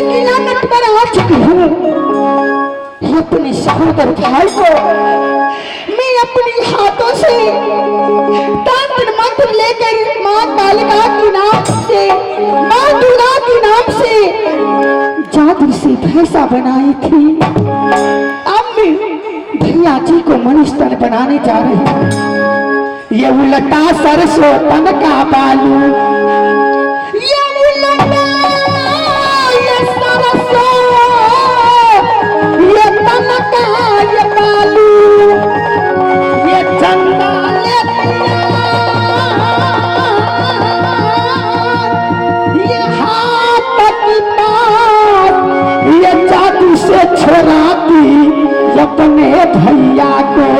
किला तट पर आ चुकी हूँ। अपने सहोदर भाई को मैं अपने हाथों से तंत्र मंत्र लेकर माँ कालिका के नाम से, माँ दुर्गा के नाम से जादू से भैंसा बनाई थी। अब मैं भैया जी को मनुष्य तन बनाने जा रही हूँ। ये उल्टा सरसों तन का बालू, ये उल्टा ये सरसों ये तन का ये बालू, ये जंगल ये हाथ की बात, ये जादू से छोड़ाती अपने भैया को।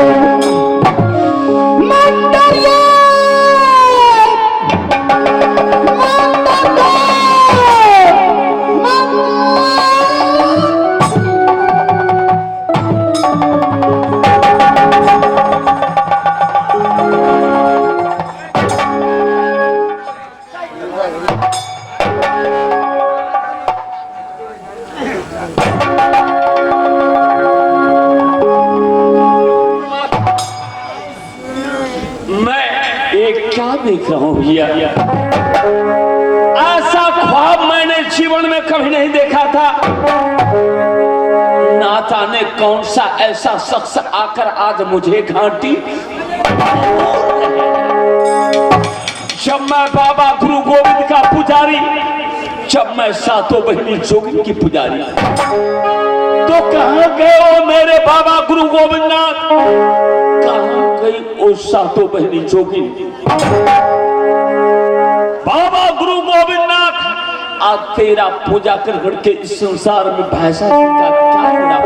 देख रहा हूं भैया, ऐसा ख्वाब मैंने जीवन में कभी नहीं देखा था। ना जाने कौन सा ऐसा शख्स आकर आज मुझे घाटी। जब मैं बाबा गुरु गोविंद का पुजारी, जब मैं सातों बहनी जोगिन की पुजारी, तो कहां गए हो मेरे बाबा गुरु गोविंदनाथ? कहां गई वो सातों बहनी जोगिन? बाबा गुरु गोविंदनाथ, आज तेरा पूजा कर करके इस संसार में भैंसा का क्या होना?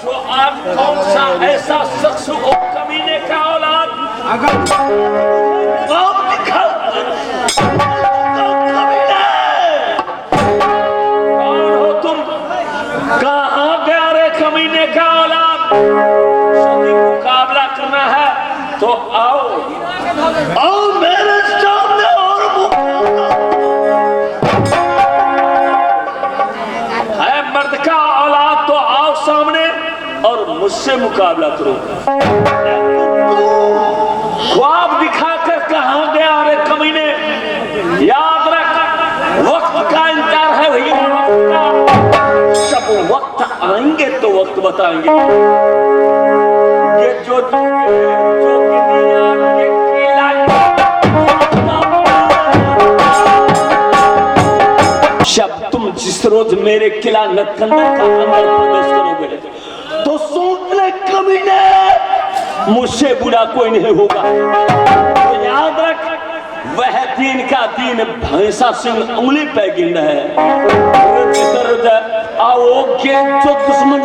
जो आज कौन सा ऐसा शख्स हो कमीने का औलाद मुकाबला करना है तो आओ आओ मेरे सामने और है मर्द का औलाद तो आओ सामने और मुझसे मुकाबला करो। ख्वाब दिखाकर कहां गया अरे कमीने? याद रख, वक्त का इंतजार है भैया। सब वक्त आएंगे तो वक्त बताएंगे। ये जो जब तुम जिस रोज मेरे किला नतकंदर का अंदर प्रवेश करोगे तो सोच ले कमीने, मुझसे बुरा कोई नहीं होगा। तो याद रख, वह दिन का दिन भैंसा सिंह उंगली पे गिन है। आओ के जो दुश्मन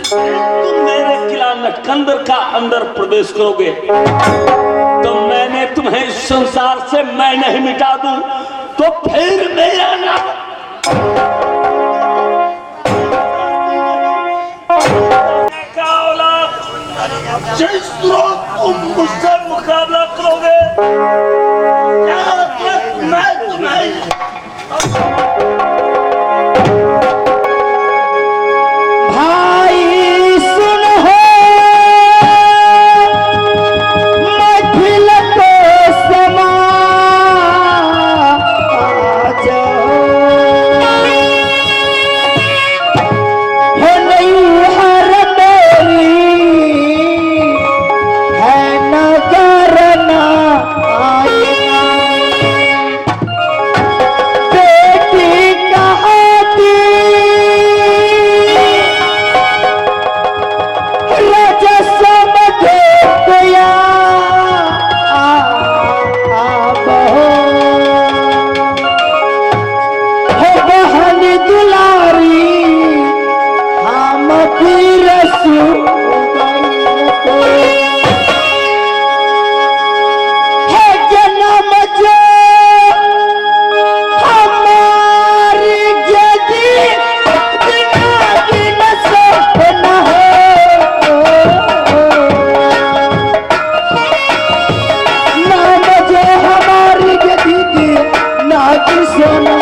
तुम मेरे किला नटकंदर का अंदर प्रवेश करोगे तो मैंने तुम्हें इस संसार से मैं नहीं मिटा दूं तो फिर मेरा नाम जिस रोज तुम मुझसे मुकाबला करोगे मैं तुम्हें बेटी सोना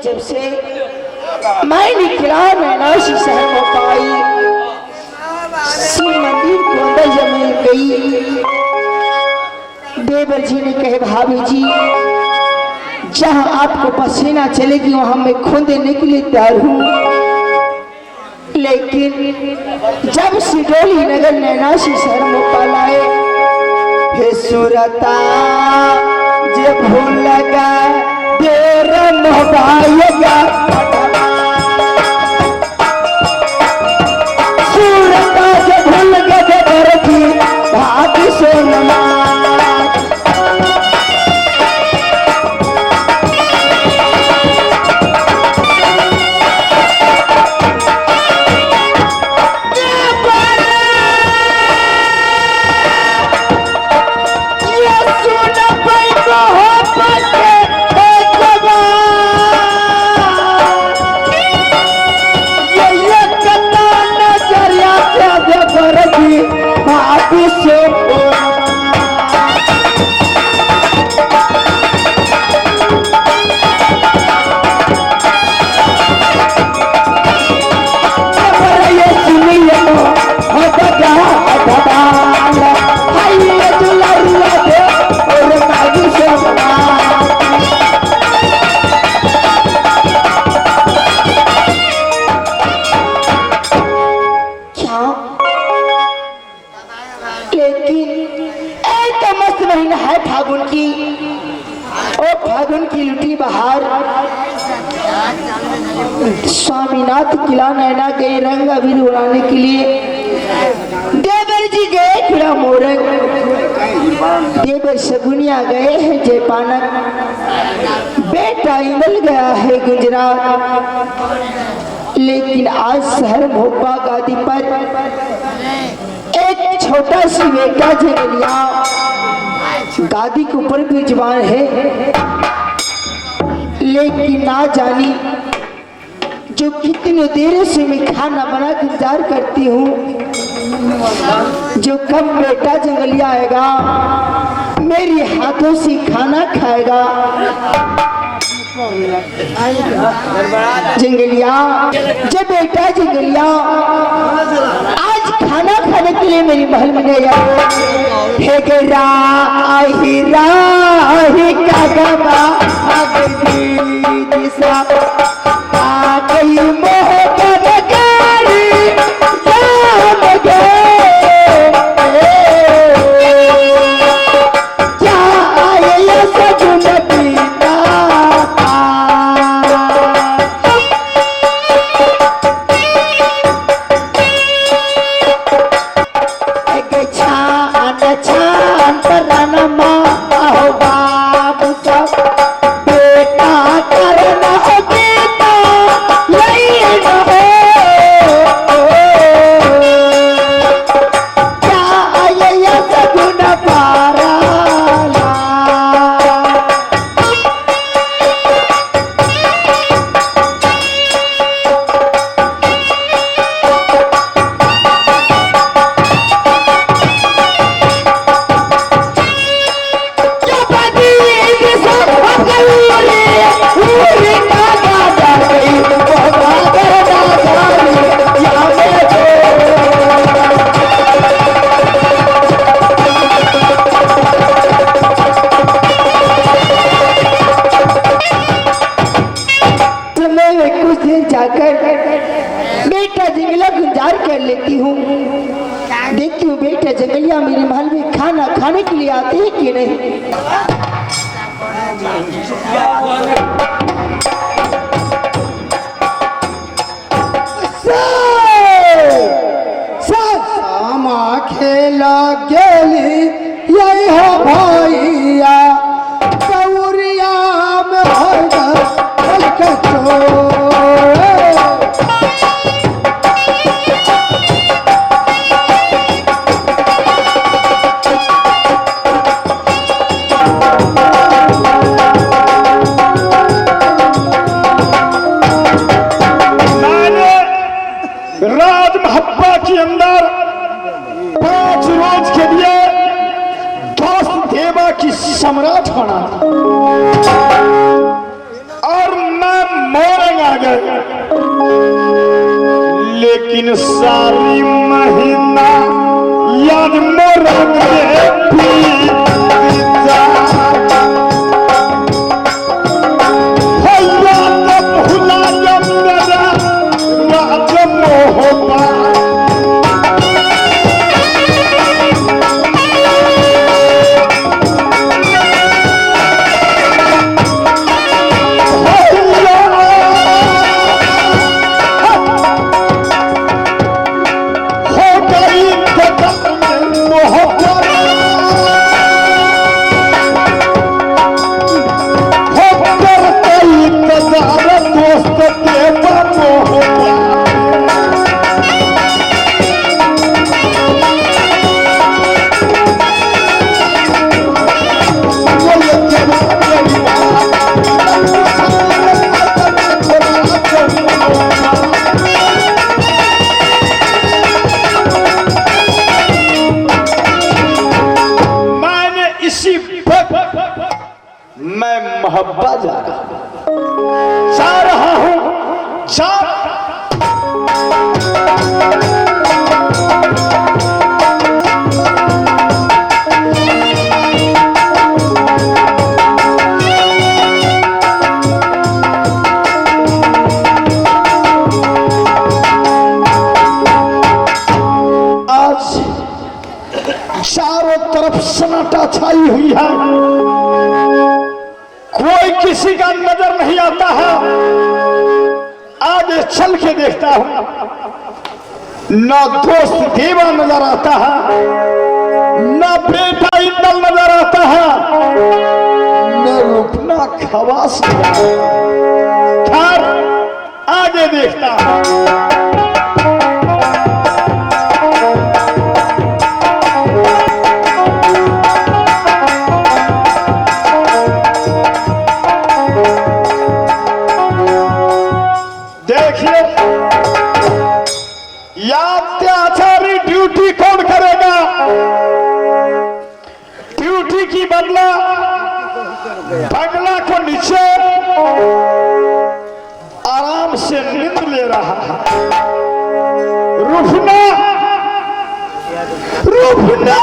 जब से मैं निकला नैनाशी शहर में पाई शिव मंदिर को अंदर जमीन गई। देवर जी ने कहे भाभी जी जहां आपको पसीना चलेगी वहां मैं खून देने के लिए तैयार हूँ। लेकिन जब सिडोली नगर नैनाशी शहर में पालाए हे सूरता जब भूल लगा देर मोबाइगा सूरता जब भूल लगा देर की भाभी से नमाज स्वामीनाथ किला नैना गए रंग अबीर उड़ाने के लिए। देवर जी गए खिड़ा मोरंग देवर सगुनिया गए हैं जयपानक बेटा इंदल गया है गुजरात। लेकिन आज शहर भोपा गादी पर एक छोटा सी बेटा जगलिया गादी के ऊपर भी जवान है। लेकिन ना जानी जो कितनी देर से मैं खाना बना के इंतजार करती हूँ जो कब बेटा जंगलिया आएगा मेरे हाथों से खाना खाएगा। जंगलिया जब बेटा जंगलिया आज खाना खाने के लिए मेरी महल में नहीं आया हे राही राही कागबा दिशा गई मोह कर गाड़ी जाम गए क्या आए सजुन पीता छान छान पर नमा हो बाबू सब बेटा करना हो बेटा मैं कुछ देर जाकर बेटा जंगला गुजार कर लेती हूँ। देखती हूँ बेटा जंगलिया मेरे महल में खाना खाने के लिए आते हैं कि नहीं। सामा खेला गेली यही हो भैया कौरिया में राज महब्बा के अंदर 5 रोज के लिए दोस्त देवा की सम्राट बना और मैं मोरंग आ गया, लेकिन सारी महीना याद मोरंग मैं मोहब्बा जा रहा हूं जा आज चारों तरफ सन्नाटा छाई हुई है, कोई किसी का नजर नहीं आता है। आगे चल के देखता हूं, ना दोस्त देवा नजर आता है, ना बेटा इंदल नजर आता है, न रुकना खवास। खैर आगे देखता हूं। अत्याचारी ड्यूटी कौन करेगा? ड्यूटी की बदला बंगला को नीचे आराम से नींद ले रहा है। रुफना रुफना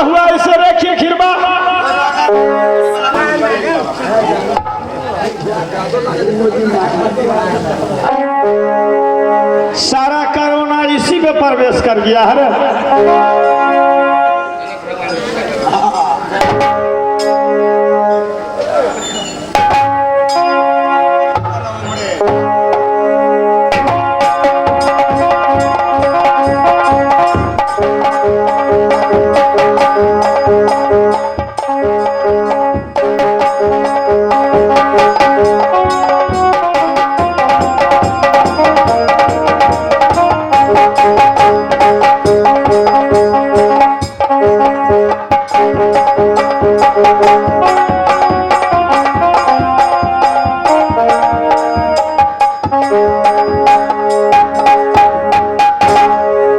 हुआ इसे रे खिरखिरबा? सारा कोरोना इसी में प्रवेश कर गया है।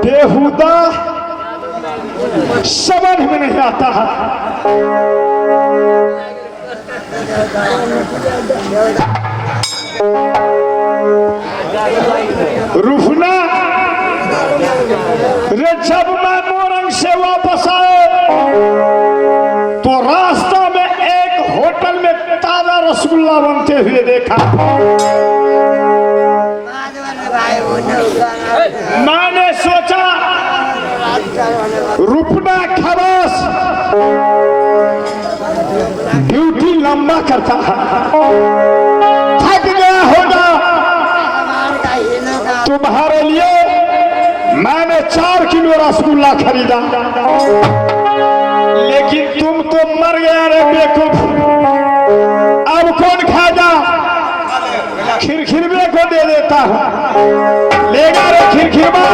बेहुदा समझ में नहीं आता है। रुफना रे जब मैं मोरंग से वापस आए तो रास्ता में एक होटल में ताजा रसगुल्ला बनते हुए देखा। मैंने सोचा रुपना खलास ड्यूटी लंबा करता है, थक गया होगा। तुम्हारे लिए मैंने 4 किलो रसगुल्ला खरीदा, लेकिन तुम तो मर गया रे बेवकूफ। अब कौन खाएगा? खिरखिरबे को दे देता हूं, लेगा रे खिरखिरबा?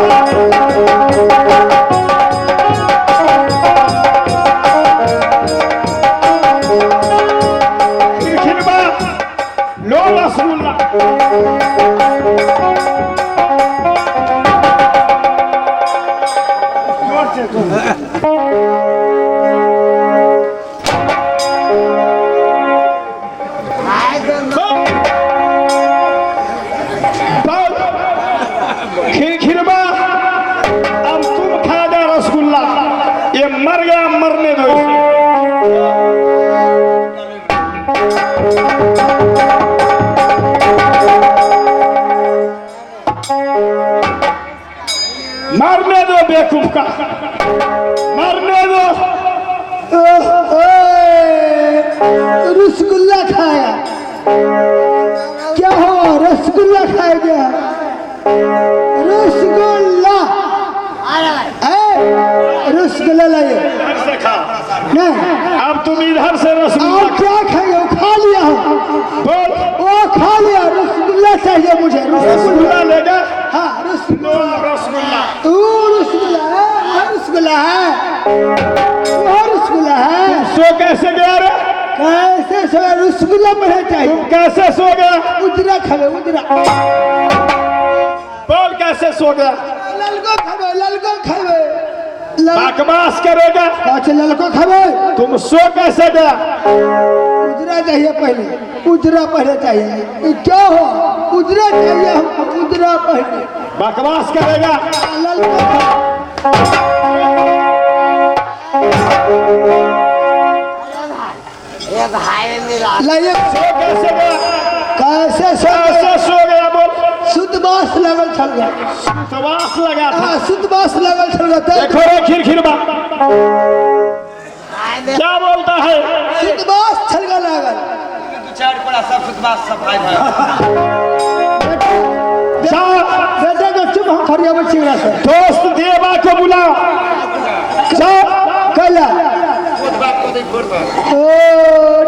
खिरखिरबा लो रसगुल्ला। खिरखिरबा अब तुम खा जा रसगुल्ला, ये मर गया, मरने दो इसे। मरने दो बेवकूफ का, मरने दो। रसगुल्ला खाया क्या हुआ? रसगुल्ला खाया गया। रसगुल्ला रसगुल्ला लाइए। इधर से खा। नहीं, अब तुम इधर से रसगुल्ला आप क्या खाएंगे? वो खा लिया हूँ। बोल। वो खा लिया। रसगुल्ला चाहिए मुझे। रसगुल्ला लेगा? हाँ रसगुल्ला। रसगुल्ला रसगुल्ला है, रसगुल्ला है, वो रसगुल्ला है। सो कैसे गया रे? कैसे सो? रसगुल्ला मुझे चाहिए। तुम कैसे सो गया? उजरा खावे, उजरा। बोल कैसे सो गया? ललको खावे, ललको खावे। बकवास करेगा? काचे ललको खावे। तुम सो कैसे गया? उजरा चाहिए पहले, उजरा पहले चाहिए। ये क्या हो? उजरा चाहिए हमको, उजरा पहले। बकवास करेगा? ललको लाइए। सो कैसे गया? कैसे सो? कैसे सो गया? बोल। सुतबास लगल छल गया। सुतवास लगा था। हाँ, सुतबास लगल छल गया। देखो रे खिरखिरबा क्या बोलता है? सुतबास छल गया लागल। बेटा को चुप हम खड़िया में चिंगड़ा से। दोस्त देवा को बुला। कैला ओ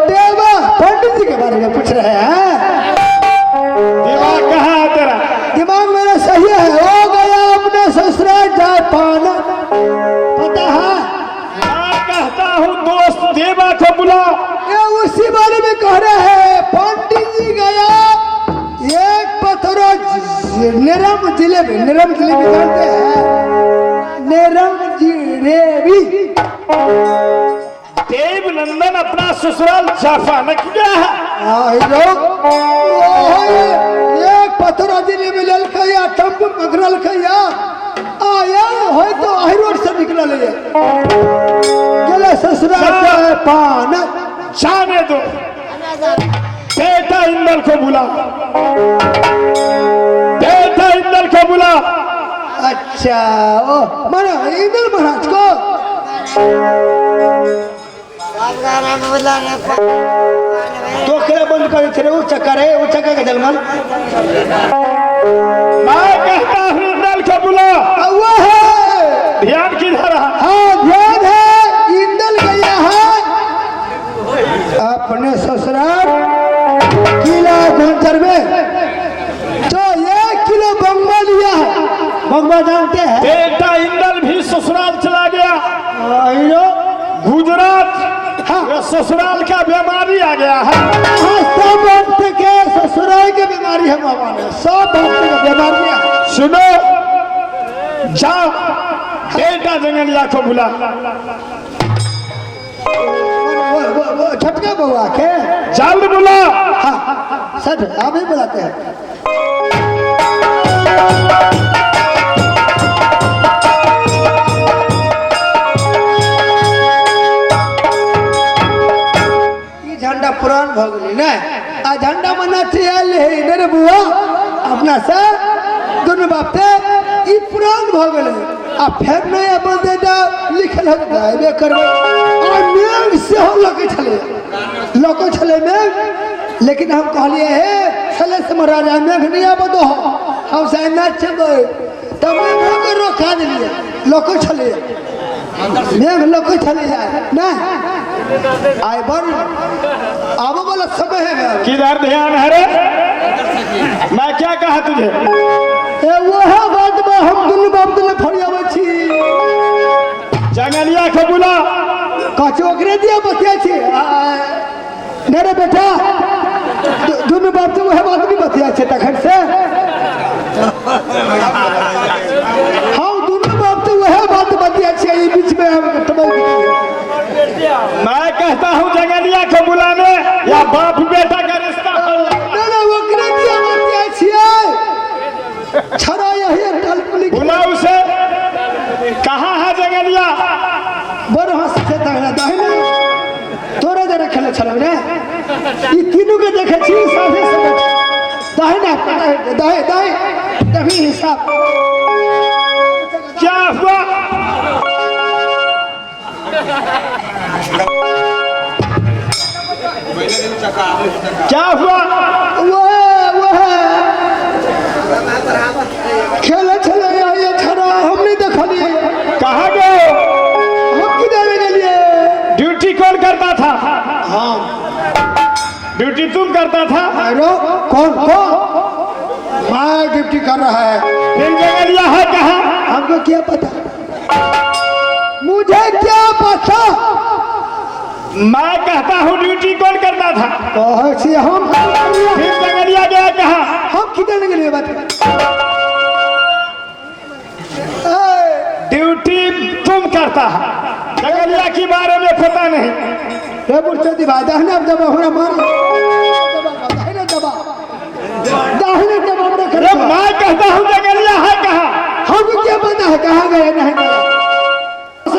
देवा पंडित जी के बारे में पूछ रहे हैं। दिमाग कहाँ है तेरा? दिमाग मेरा सही है। हो गया अपने ससुराल जाए पाना, पता है? मैं कहता हूँ दोस्त देवा को बुला। ये उसी बारे में कह रहे हैं। पंडित जी गया एक पत्थरों निरम जिलेबी, निरम जिलेबी जानते हैं? निरम जिलेबी। देव नंदन अपना ससुराल जाफानक गया है। एक पत्थर जिलेबी लल खैया, टम्पू पकड़ल खैया आया हो तो रोड से निकल ससुराल के पान जाने दो। बेटा इंदल को बुला, बेटा इंदल को बुला। अच्छा ओ माना इंदल महाराज को तो क्या बंद कर थे वो चक्कर है, वो चक्कर का जलमल मैं कहता हूँ इंदल को बुला। वो है ध्यान किधर है? हाँ ध्यान है, इंदल गया है अपने ससुराल किला घंटर में, तो 1 किलो बंगवा लिया है। बंगवा जानते हैं? बेटा इंदल भी ससुराल चला गया गुजरात। हाँ ससुराल का बीमारी आ गया है। हाँ, सब वक्त के ससुराल की बीमारी है बाबा ने, सब वक्त की बीमारी है। सुनो, जाओ बेटा जंगलिया को बुला। वो छटका बउआ के जल्द बुला। हाँ सर आप ही बुलाते हैं। ये झंडा पुरान भगली ना, आ झंडा मना चाहिए इधर बुआ अपना से दोनों बापते ये पुरान भगले आ फिर नया बंदे जा लिखल होता है बेकर और मेघ से हो लोके छले मेघ, लेकिन हम कहलिए हे छले से महाराजा मेघ नहीं आबदो हम से ना चबे तब मेघ को रोका दिलिए लोके छले मेघ लोके छले जाए ना आए बन आबो वाला समय है। किधर ध्यान है रे? मैं क्या कहा तुझे? ए वह बात में हम दोनों बाप ने फरियावे छी। जंगलिया को बुला। काचो ओकरे दिया बतिया छी मेरे बेटा दोनों बाप तो वह बात नहीं बतिया छे तखन से हम दोनों बाप तो वह बात बतिया छे ई बीच में हम मैं कहता हूँ जंगलिया को बुलाने या बाप बेटा का रिश्ता हो। ना ओकरे दिया बतिया छिए छरा यही टलपुली बुला उसे। कहाँ है जंगलिया? बड़ हंस से तगड़ा दाहिने तोरा जरा खेले छल रे ई तीनों के देखे छी साथे से दाहिना दाहि दाहि तभी हिसाब क्या हुआ? क्या हुआ? वो खेले छले ये छरा हम नहीं देखलिए। कहाँ गए? हम किधर गेलिए? ड्यूटी कौन करता था? हाँ ड्यूटी तुम करता था? हेलो कौन कौन मैं ड्यूटी कर रहा है। फिर जंगलिया है कहाँ? हमको क्या पता, मुझे क्या पता। मैं कहता हूँ ड्यूटी कौन करता था? कहे हम फिर जंगलिया गया कहाँ? हम किधर गेलिए बात ड्यूटी तुम करता है, जंगलिया के बारे में पता नहीं। रे बुर्चदी भाई दाहिने अब दबा होना मार दाहिने दबा हमने अरे मैं कहता हूँ जंगलिया है कहाँ? हमको क्या पता है कहाँ गए नहीं गए।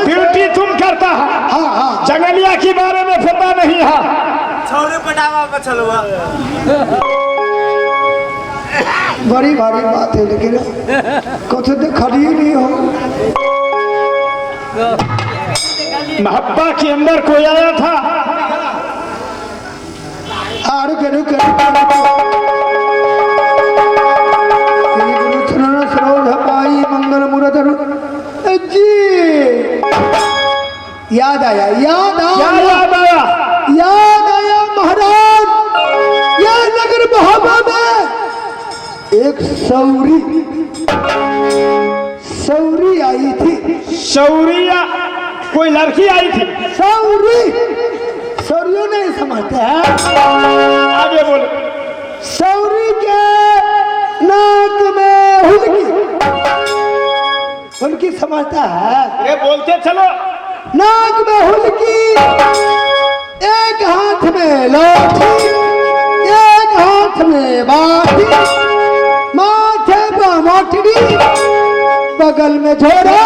ड्यूटी तुम करता है, हाँ हाँ जंगलिया के बारे में पता नहीं है। छोरे पटावा पर चलवा बड़ी भारी बात है, लेकिन कुछ तो खड़ी ही नहीं हो। महब्बा के अंदर कोई आया था। रुके मंगल मुहूर्त जी याद आया क्या याद आया? महाराज यह नगर मोहब्बा में एक सौरी आई थी। शौरिया कोई लड़की आई थी? सौरियों नहीं समझते हैं, आगे बोलो। सौरी के नाक में हुलकी समझता है? अरे बोलते चलो। नाक में हुलकी, एक हाथ में लाठी, एक हाथ में बाटी, माथे पर मोटरी, बगल में झोरा,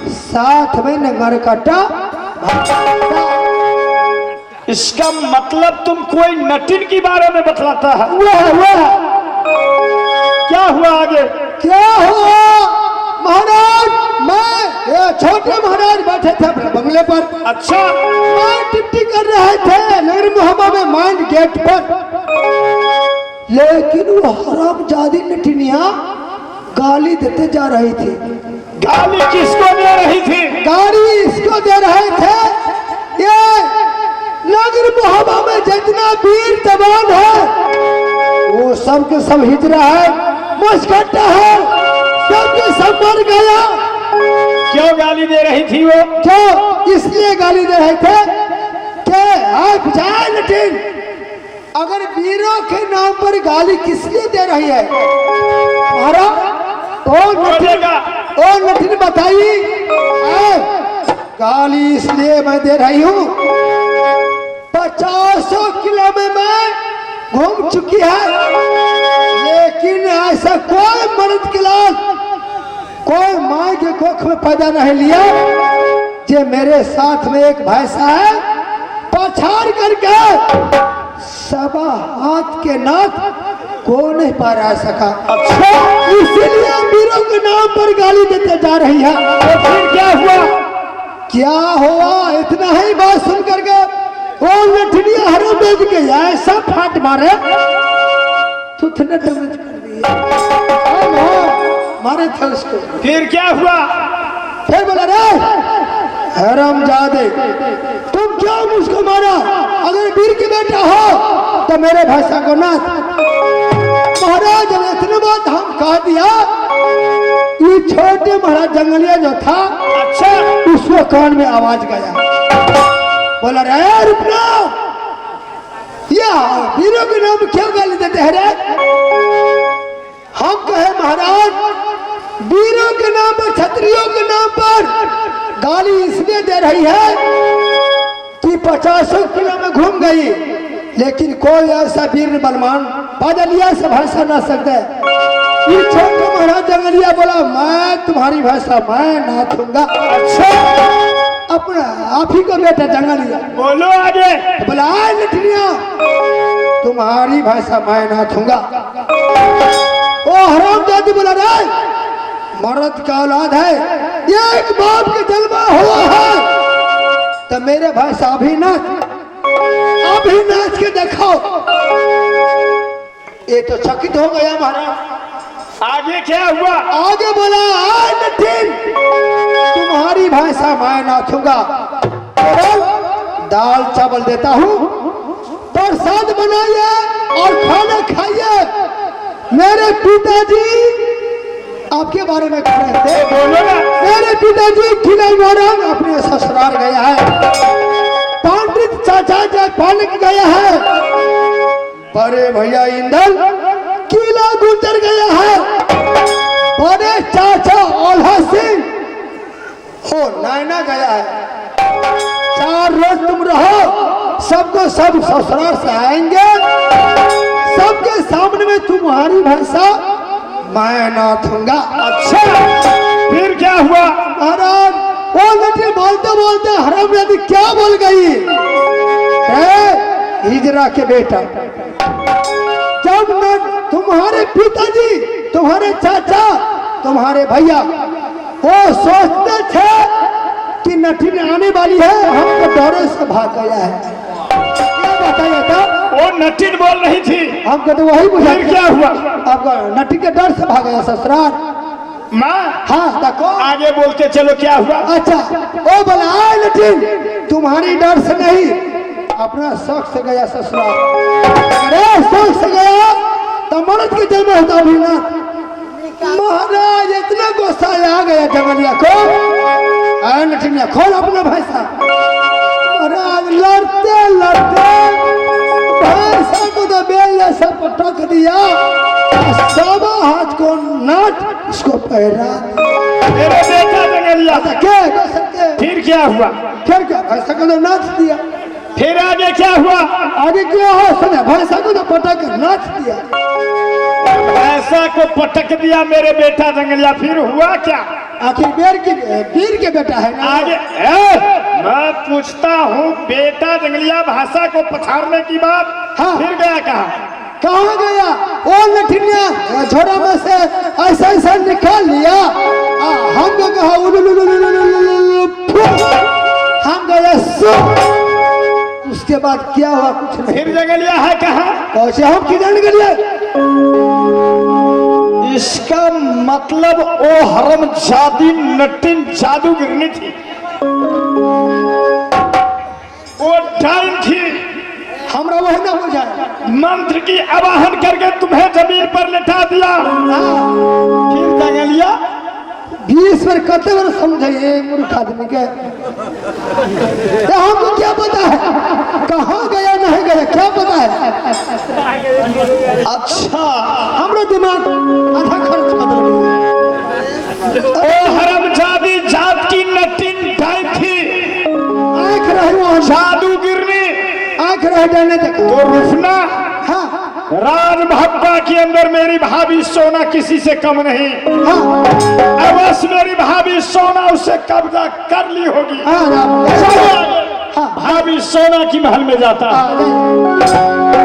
साथ में नगर कट्टा इसका मतलब तुम कोई नटिन के बारे में बतलाता है। वह क्या हुआ आगे? क्या हुआ महाराज? मैं ये छोटे महाराज बैठे थे अपने बंगले पर। अच्छा, मैं ड्यूटी कर रहे थे नगर मोहब्बा में माइंड गेट पर, लेकिन वो हरामजादी नटिनिया गाली देते जा रही थी। गाली किसको दे रही थी? गाली इसको दे रहे थे, ये नगर मोहब्बा में जितना वीर जवान है वो सब के सब हिजरा है, मुस्कट्टा है, सबके सब मर गया। क्यों गाली दे रही थी वो? क्यों? इसलिए गाली दे रहे थे कि आप जाए नटिन, अगर वीरों के नाम पर गाली किस लिए दे रही है? मारा ओ नटिन बताइए। गाली इसलिए मैं दे रही हूँ, 50 किलो में मैं घूम चुकी है, लेकिन ऐसा कोई मर्द के लाल, कोई माँ के कोख में पैदा नहीं लिया जो मेरे साथ में एक भैंसा है पछाड़ करके सबा हाथ के नाथ को नहीं पारा सका। अच्छा, इसीलिए वीरों के नाम पर गाली देते जा रही है। तो फिर क्या हुआ? क्या हुआ? इतना ही बात सुन करके वो लठनिया हरों बेच के ऐसा फाट मारे तुथने डैमेज कर दिया। मारे थे उसको। फिर क्या हुआ? फिर बोला रे हरामजादे, तुम क्यों मुझको मारा? अगर वीर के बेटा हो तो मेरे भाषा को नाथ। महाराज जब इतने बात हम कह दिया, ये छोटे महाराज जंगलिया जो था, अच्छा, उसको कान में आवाज गया, बोला रे रुकना, या वीरों के नाम क्यों गाली देते हैं रे? हम कहे महाराज वीरों के नाम पर, क्षत्रियों के नाम पर गाली इसलिए दे रही है कि 50 किलो में घूम गई, लेकिन कोई ऐसा वीर बलवान बादलिया से भाषा ना सकता है। ये छोटे महाराज जंगलिया बोला मैं तुम्हारी भाषा मैं नाथूंगा। अच्छा, अपना आप ही को बेटा जंगलिया बोलो आगे। तो बोला लठनिया तुम्हारी भाषा मैं नाथूंगा। ओ हरामजादी बोला रे मर्द का औलाद है, एक बाप के जन्मा हुआ है तो मेरे भाषा अभी नाच के देखो। ये तो चकित हो गया महाराज। आगे क्या हुआ? आगे बोला नटिन तुम्हारी भाषा मैं नाथूंगा, दाल चावल देता हूँ, प्रसाद बनाइए और खाना खाइए। मेरे पिताजी आपके बारे में कह रहे थे, बोलो ना। मेरे पिताजी किला महाराज अपने ससुराल गया है, पंडित चाचा जापान गया है, बड़े भैया इंदल किला गुजर गया है, बड़े चाचा ओल्हा सिंह हो नैना गया है। 4 रोज तुम रहो, सबको सब ससुराल से आएंगे, सबके सामने में तुम्हारी भाषा मैं नाथूंगा। अच्छा, फिर क्या हुआ? महाराज वो लड़की बोलते बोलते हरामजादी क्या बोल गई? हिजरा के बेटा, जब मैं तुम्हारे पिताजी, तुम्हारे चाचा, तुम्हारे भैया वो सोचते थे कि नटिन आने वाली है, हमको डरे से भाग गया है। क्या बताया था? वो नटिन बोल रही थी, हमको तो वही बुझा। फिर क्या हुआ? आपका नटिन के डर से भाग गया ससुराल। माँ हाँ देखो आगे बोलते चलो, क्या हुआ? अच्छा, ओ बोला नटिन तुम्हारी डर से नहीं, अपना शौक से गया ससुराल। अरे शौक से गया तो मर्द के जन्म होता भी ना। महाराज इतना गुस्सा आ गया जंगलिया को, नटिनिया खोल अपना भैंसा। महाराज लड़ते लड़ते भैंसा को तो बेल जैसा पटक दिया, सबा हाथ को नाट उसको पहरा। मेरे बेटा जंगलिया, क्या फिर क्या हुआ? फिर क्या भैंसा को तो नाच दिया। फिर आगे क्या हुआ? आगे क्या हो सुना, भैंसा को तो पटक नाच दिया। ऐसा को पटक दिया मेरे बेटा जंगलिया, फिर हुआ क्या? आखिर वीर के बेटा है ना। आगे मैं पूछता हूँ बेटा जंगलिया भाषा को पछाड़ने की बात हाँ। फिर गया कहाँ? कहाँ गया? ओ लठिनिया झोरा में से ऐसा ऐसा निकाल लिया। हम को कहा हम गए सो। उसके बाद क्या हुआ कुछ नहीं। फिर जंगलिया है कहाँ? कैसे हम किधर गए? इसका मतलब ओ हरमजादी नटिन जादूगिरनी थी, वो डाइन थी। हमरा वह ना हो जाए। मंत्र की आवाहन करके तुम्हें जमीन पर लिटा दिया। फिर जंगलिया 20 बार कते बार समझाइए मूर्ख आदमी के। हमको क्या पता है कहाँ गया नहीं गया, क्या पता है? अच्छा, हमरो दिमाग आधा खर्च कर दिया। ओ हरमजादी जात की नटिन डाइन थी, आँख रहे वहाँ जादूगिरनी। आँख रहे डरने तक। तो रुफना, हाँ राजमहब्बा के अंदर मेरी भाभी सोना किसी से कम नहीं। हाँ अवश्य मेरी भाभी सोना उससे कब्जा कर ली होगी। हाँ चलो आगे। भाभी सोना की महल में जाता है। हाँ